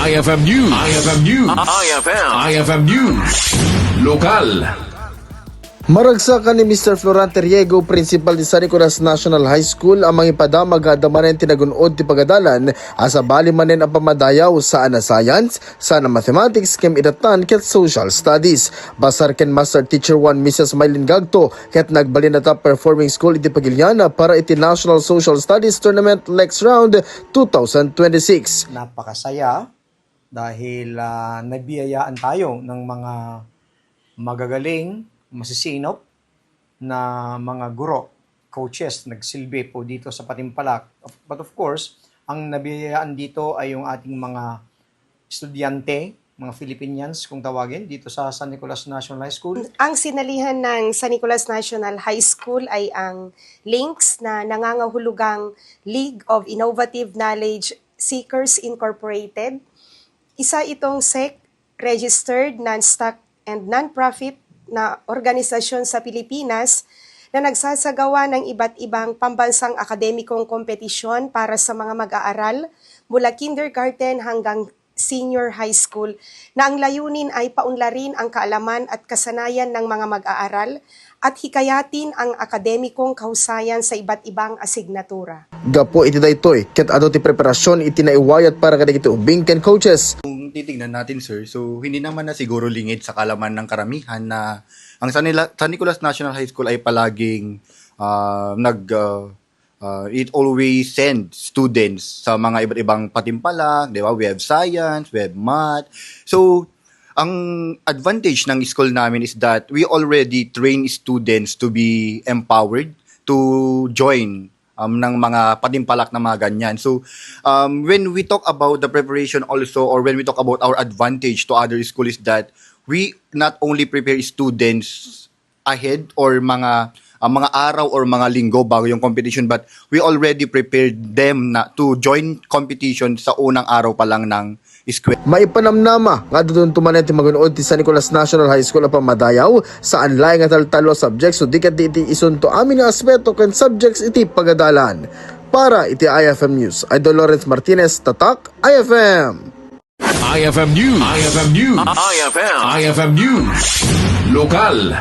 IFM News. IFM News. IFM News. Lokal. Maragsakan ni Mr. Florante Riego, Principal di San Nicolas National High School, ang mga ipadamag adamanen tinagunod ti pagadalan asa bali manen ang pamadayaw sa ana science, sana mathematics, kem idatan ket social studies. Basar ken Master Teacher 1 Mrs. Maylin Gagto ket nagbalin na top performing school iti Pagiliana para iti National Social Studies Tournament next round 2026. Napakasaya dahil nabiyayaan tayo ng mga magagaling, masisinop na mga guro, coaches, nagsilbi po dito sa Patimpalak. But of course, ang nabiyayaan dito ay yung ating mga estudyante, mga Filipinyans kung tawagin, dito sa San Nicolas National High School. Ang sinalihan ng San Nicolas National High School ay ang LINKS na nangangahulugang League of Innovative Knowledge Seekers Incorporated. Isa itong SEC, registered, non-stock, and non-profit na organisasyon sa Pilipinas na nagsasagawa ng iba't ibang pambansang akademikong kompetisyon para sa mga mag-aaral mula kindergarten hanggang senior high school na ang layunin ay paunlarin ang kaalaman at kasanayan ng mga mag-aaral at hikayatin ang akademikong kahusayan sa iba't ibang asignatura. Gapo iti daytoy ket ado ti preparasyon iti naiwayat para kadagiti ubing ken coaches. Kung titignan natin, sir, so hindi naman na siguro lingid sa kalaman ng karamihan na ang San Nicolas National High School ay palaging it always sends students sa mga iba't ibang patimpalak, di ba? We have science, we have math. So, ang advantage ng school namin is that we already train students to be empowered to join ng mga patimpalak na mga ganyan. So, when we talk about the preparation also, or when we talk about our advantage to other schools, is that we not only prepare students ahead or mga araw or mga linggo bago yung competition, but we already prepared them na to join competition sa unang araw pa lang ng school. Maipanamnama nga doon tumanen ti magunood ti San Nicolas National High School apang madayaw sa anlay nga taltalo subjects so di ket iti isunto amin nga aspeto ken subjects iti pagadalan. Para iti IFM News, Idol Lawrence Martinez, Tatak, IFM. IFM News. IFM News. IFM News. Lokal.